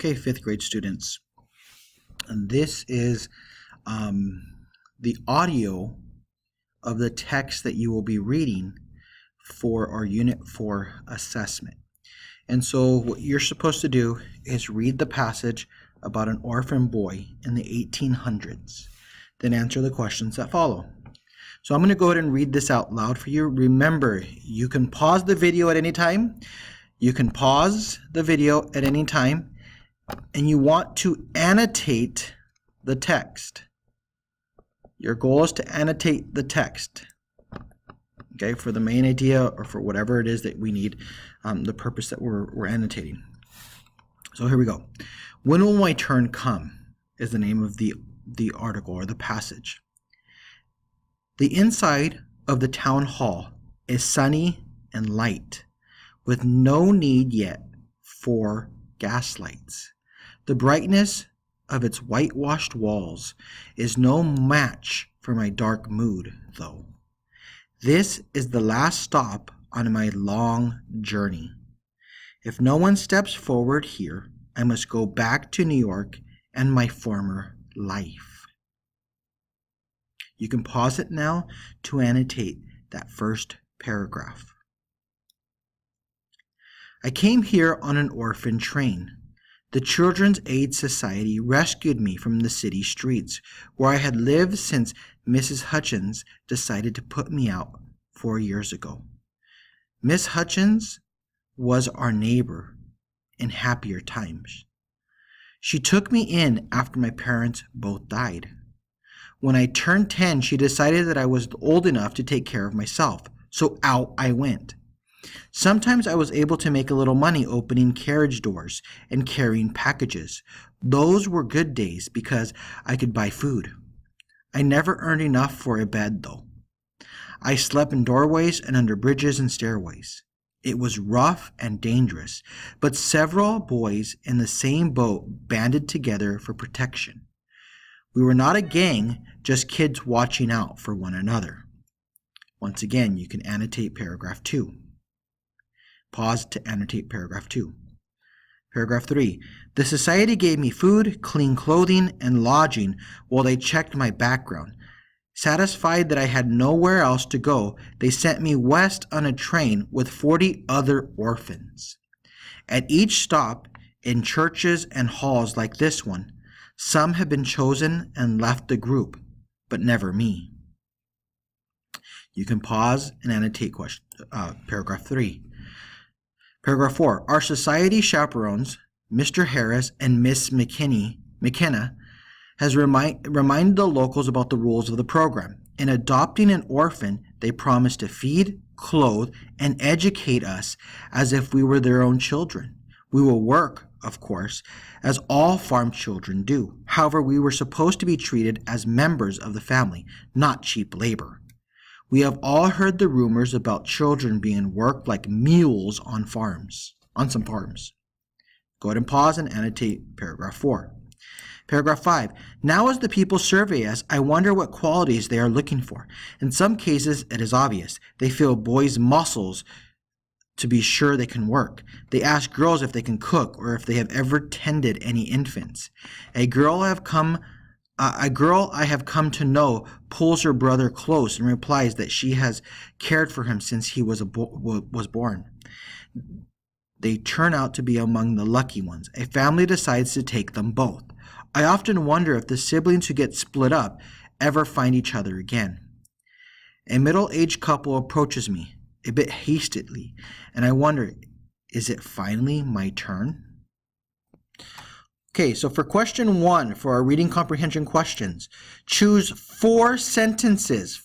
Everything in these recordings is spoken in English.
Okay, fifth grade students. And this is the audio of the text that you will be reading for our Unit 4 assessment. And so what you're supposed to do is read the passage about an orphan boy in the 1800s, then answer the questions that follow. So I'm going to go ahead and read this out loud for you. Remember, you can pause the video at any time. You can pause the video at any time, and you want to annotate the text. Your goal is to annotate the text, okay, for the main idea or for whatever it is that we need, the purpose that we're annotating. So here we go. When will my turn come is the name of the article or the passage. The inside of the town hall is sunny and light, with no need yet for gas lights. The brightness of its whitewashed walls is no match for my dark mood, though. This is the last stop on my long journey. If no one steps forward here, I must go back to New York and my former life. You can pause it now to annotate that first paragraph. I came here on an orphan train. The Children's Aid Society rescued me from the city streets, where I had lived since Mrs. Hutchins decided to put me out 4 years ago. Miss Hutchins was our neighbor in happier times. She took me in after my parents both died. When I turned 10, she decided that I was old enough to take care of myself, so out I went. Sometimes I was able to make a little money opening carriage doors and carrying packages. Those were good days because I could buy food. I never earned enough for a bed, though. I slept in doorways and under bridges and stairways. It was rough and dangerous, but several boys in the same boat banded together for protection. We were not a gang, just kids watching out for one another. Once again, you can annotate paragraph 2. Pause to annotate paragraph 2. Paragraph 3. The society gave me food, clean clothing, and lodging while they checked my background. Satisfied that I had nowhere else to go, they sent me west on a train with 40 other orphans. At each stop, in churches and halls like this one, some have been chosen and left the group, but never me. You can pause and annotate paragraph 3. Paragraph 4. Our society chaperones, Mr. Harris and Miss McKenna, has reminded the locals about the rules of the program. In adopting an orphan, they promised to feed, clothe, and educate us as if we were their own children. We will work, of course, as all farm children do. However, we were supposed to be treated as members of the family, not cheap labor. We have all heard the rumors about children being worked like mules on some farms. Go ahead and pause and annotate paragraph 4. Paragraph 5. Now as the people survey us, I wonder what qualities they are looking for. In some cases, it is obvious. They feel boys' muscles to be sure they can work. They ask girls if they can cook or if they have ever tended any infants. A girl I have come to know pulls her brother close and replies that she has cared for him since he was born. They turn out to be among the lucky ones. A family decides to take them both. I often wonder if the siblings who get split up ever find each other again. A middle-aged couple approaches me, a bit hastily, and I wonder, is it finally my turn? Okay, so for question 1, for our reading comprehension questions, choose 4 sentences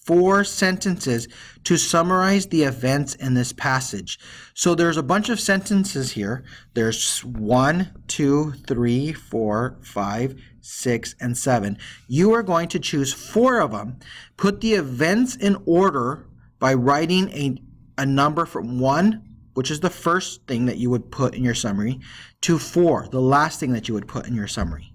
to summarize the events in this passage. So there's a bunch of sentences here. There's 1, 2, 3, 4, 5, 6, and 7. You are going to choose 4 of them. Put the events in order by writing a number from 1, which is the first thing that you would put in your summary, to 4, the last thing that you would put in your summary.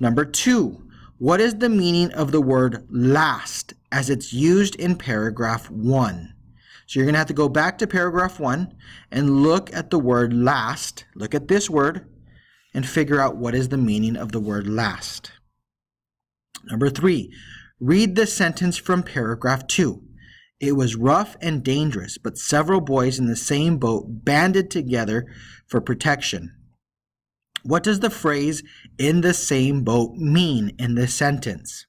Number 2, what is the meaning of the word last as it's used in paragraph 1? So you're going to have to go back to paragraph 1 and look at the word last. Look at this word and figure out what is the meaning of the word last. Number 3, read this sentence from paragraph 2. It was rough and dangerous, but several boys in the same boat banded together for protection. What does the phrase "in the same boat" mean in this sentence?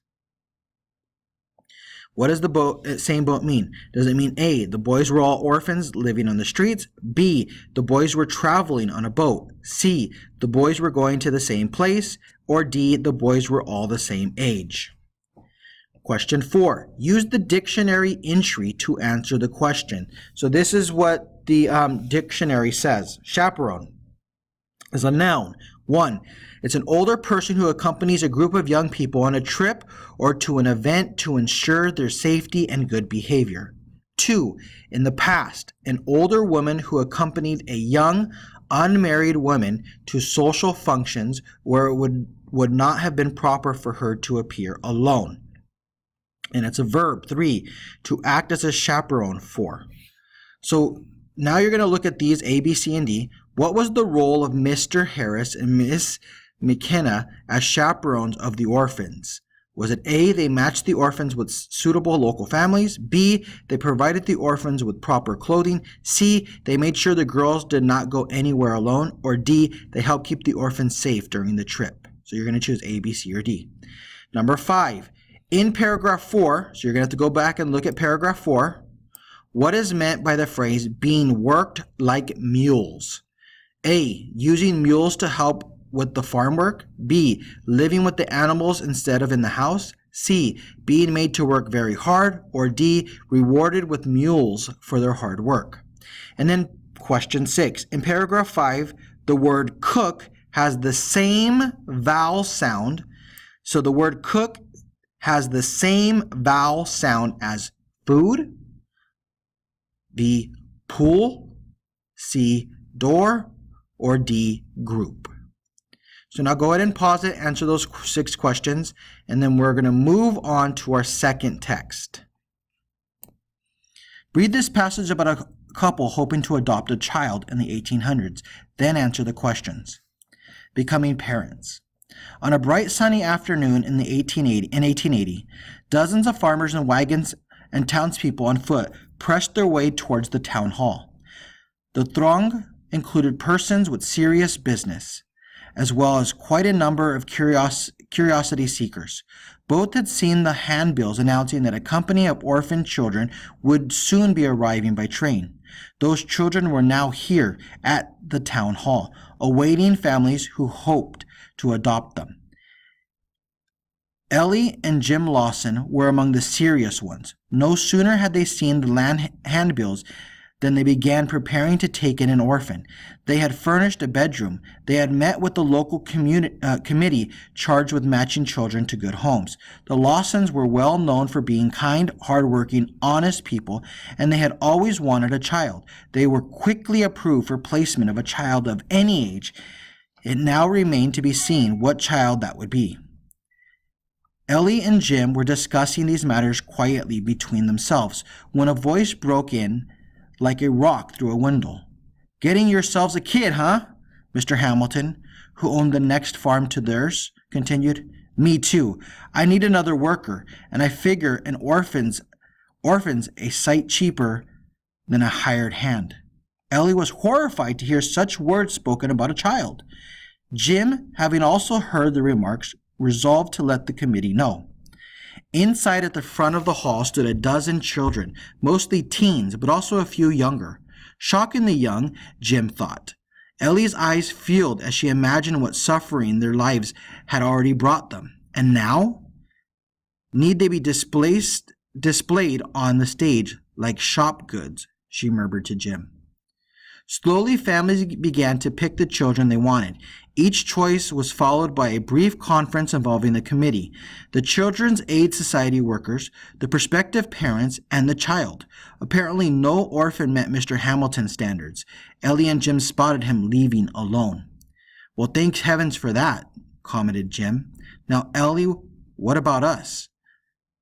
What does the same boat mean? Does it mean A, the boys were all orphans living on the streets? B, the boys were traveling on a boat? C, the boys were going to the same place? Or D, the boys were all the same age? Question 4, use the dictionary entry to answer the question. So this is what the dictionary says. Chaperone is a noun. 1, it's an older person who accompanies a group of young people on a trip or to an event to ensure their safety and good behavior. 2, in the past, an older woman who accompanied a young, unmarried woman to social functions where it would not have been proper for her to appear alone. And it's a verb. 3, to act as a chaperone. 4. So now you're going to look at these A, B, C, and D. What was the role of Mr. Harris and Miss McKenna as chaperones of the orphans? Was it A, they matched the orphans with suitable local families? B, they provided the orphans with proper clothing? C, they made sure the girls did not go anywhere alone? Or D, they helped keep the orphans safe during the trip? So you're going to choose A, B, C, or D. Number 5, in paragraph 4, so you're going to have to go back and look at paragraph 4. What is meant by the phrase "being worked like mules"? A, using mules to help with the farm work. B, living with the animals instead of in the house. C, being made to work very hard. Or D, rewarded with mules for their hard work. And then question 6. In paragraph 5, the word cook has the same vowel sound. So the word cook has the same vowel sound as food. B, pool. C, door. Or D, group. So now go ahead and pause it, answer those 6 questions, and then we're going to move on to our second text. Read this passage about a couple hoping to adopt a child in the 1800s, then answer the questions. Becoming parents. On a bright sunny afternoon in 1880, dozens of farmers in wagons and townspeople on foot pressed their way towards the town hall. The throng included persons with serious business, as well as quite a number of curiosity seekers. Both had seen the handbills announcing that a company of orphan children would soon be arriving by train. Those children were now here at the town hall, awaiting families who hoped to adopt them. Ellie and Jim Lawson were among the serious ones. No sooner had they seen the land handbills than they began preparing to take in an orphan. They had furnished a bedroom. They had met with the local committee charged with matching children to good homes. The Lawsons were well known for being kind, hardworking, honest people, and they had always wanted a child. They were quickly approved for placement of a child of any age. It now remained to be seen what child that would be. Ellie and Jim were discussing these matters quietly between themselves when a voice broke in like a rock through a window. "Getting yourselves a kid, huh?" Mr. Hamilton, who owned the next farm to theirs, continued. "Me too. I need another worker, and I figure an orphan's a sight cheaper than a hired hand." Ellie was horrified to hear such words spoken about a child. Jim, having also heard the remarks, resolved to let the committee know. Inside at the front of the hall stood a dozen children, mostly teens, but also a few younger. Shockingly young, Jim thought. Ellie's eyes filled as she imagined what suffering their lives had already brought them. And now? Need they be displayed on the stage like shop goods, she murmured to Jim. Slowly, families began to pick the children they wanted. Each choice was followed by a brief conference involving the committee, the Children's Aid Society workers, the prospective parents, and the child. Apparently, no orphan met Mr. Hamilton's standards. Ellie and Jim spotted him leaving alone. "Well, thank heavens for that," commented Jim. "Now, Ellie, what about us?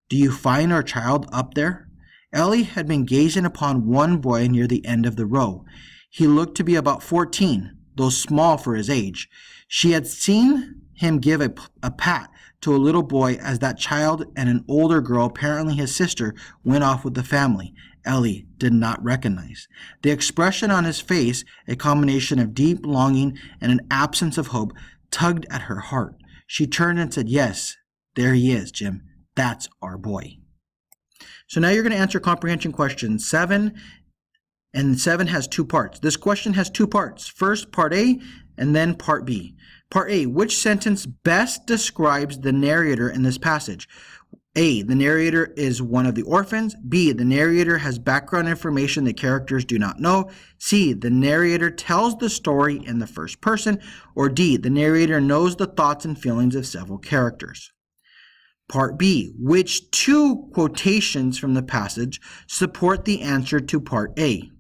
Do you find our child up there?" Ellie had been gazing upon one boy near the end of the row. He looked to be about 14, though small for his age. She had seen him give a pat to a little boy as that child and an older girl, apparently his sister, went off with the family. Ellie did not recognize. The expression on his face, a combination of deep longing and an absence of hope, tugged at her heart. She turned and said, "Yes, there he is, Jim. That's our boy." So now you're going to answer comprehension question 7, and 7 has 2 parts. This question has 2 parts. First, part A, and then part B. Part A, which sentence best describes the narrator in this passage? A, the narrator is one of the orphans. B, the narrator has background information the characters do not know. C, the narrator tells the story in the first person. Or D, the narrator knows the thoughts and feelings of several characters. Part B, which 2 quotations from the passage support the answer to part A?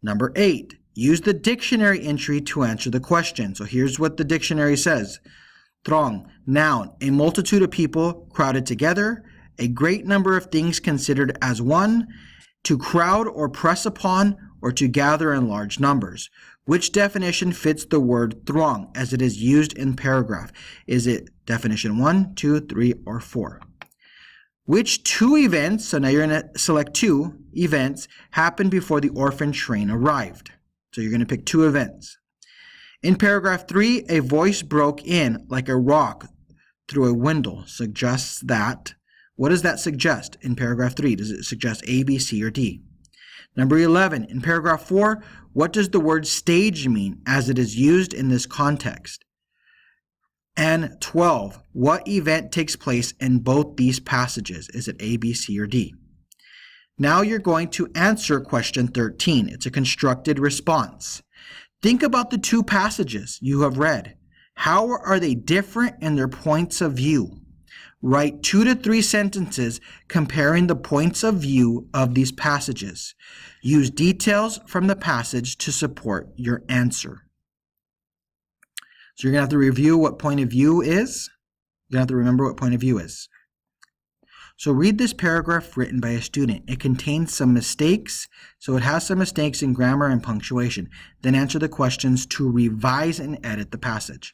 Number 8, use the dictionary entry to answer the question. So here's what the dictionary says. Throng, noun, a multitude of people crowded together, a great number of things considered as one, to crowd or press upon, or to gather in large numbers. Which definition fits the word throng as it is used in paragraph? Is it definition 1, 2, 3, or 4? Which 2 events, so now you're going to select 2 events, happened before the orphan train arrived? So you're going to pick 2 events. In paragraph 3, a voice broke in like a rock through a window. Suggests that. What does that suggest in paragraph 3? Does it suggest A, B, C, or D? Number 11, in paragraph 4, what does the word stage mean as it is used in this context? And 12, what event takes place in both these passages? Is it A, B, C, or D? Now you're going to answer question 13. It's a constructed response. Think about the 2 passages you have read. How are they different in their points of view? Write 2 to 3 sentences comparing the points of view of these passages. Use details from the passage to support your answer. So you're going to have to review what point of view is. You're going to have to remember what point of view is. So read this paragraph written by a student. It contains some mistakes, so it has some mistakes in grammar and punctuation. Then answer the questions to revise and edit the passage.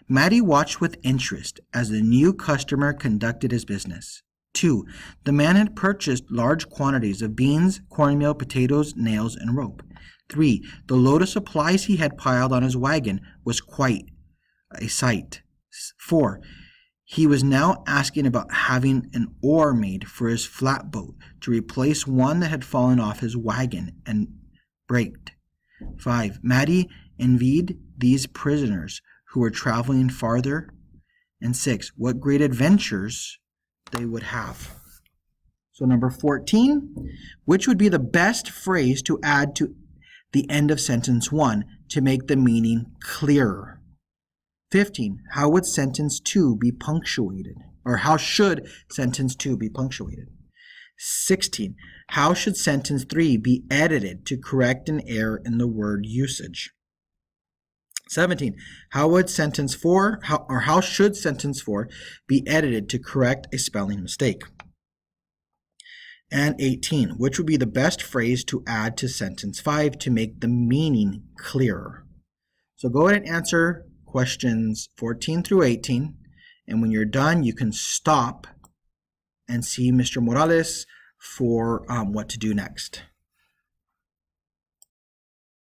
Maddie watched with interest as the new customer conducted his business. 2. The man had purchased large quantities of beans, cornmeal, potatoes, nails, and rope. 3. The load of supplies he had piled on his wagon was quite a sight. 4. He was now asking about having an oar made for his flatboat to replace one that had fallen off his wagon and braked. 5. Maddie envied these prisoners who were traveling farther. And 6. What great adventures they would have. So number 14, which would be the best phrase to add to the end of sentence 1 to make the meaning clearer? 15, how would sentence 2 be punctuated? Or how should sentence 2 be punctuated? 16, how should sentence 3 be edited to correct an error in the word usage? 17, how would sentence 4, how should sentence 4 be edited to correct a spelling mistake? And 18, which would be the best phrase to add to sentence 5 to make the meaning clearer? So go ahead and answer questions 14 through 18, and when you're done, you can stop and see Mr. Morales for what to do next.